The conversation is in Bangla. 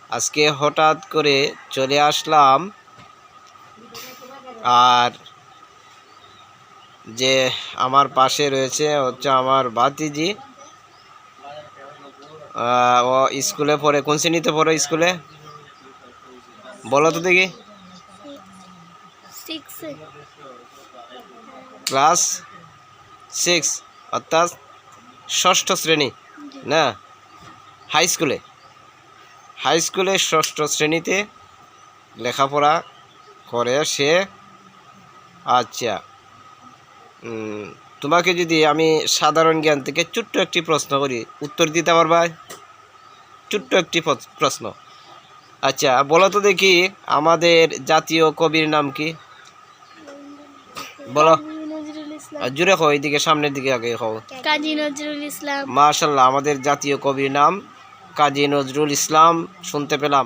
আজকে হঠাৎ করে চলে আসলাম, আর যে আমার পাশে রয়েছে হচ্ছে আমার ভাতিজি। ও স্কুলে পড়ে, কোন শ্রেণীতে পড়ে স্কুলে বলো তো দেখি? ক্লাস 6, অর্থাৎ ষষ্ঠ শ্রেণী না, হাই স্কুলে ষষ্ঠ শ্রেণীতে লেখাপড়া করে সে। আচ্ছা, তোমাকে যদি আমি সাধারণ জ্ঞান থেকে ছোট্ট একটি প্রশ্ন করি, উত্তর দিতে পারবা? ছোট্ট একটি প্রশ্ন। আচ্ছা, বলো তো দেখি আমাদের জাতীয় কবির নাম কি? বলো, জুড়ে কও, এইদিকে সামনের দিকে আগে কও। কাজী নজরুল ইসলাম। মাশাআল্লাহ, আমাদের জাতীয় কবির নাম কাজী নজরুল ইসলাম শুনতে পেলাম।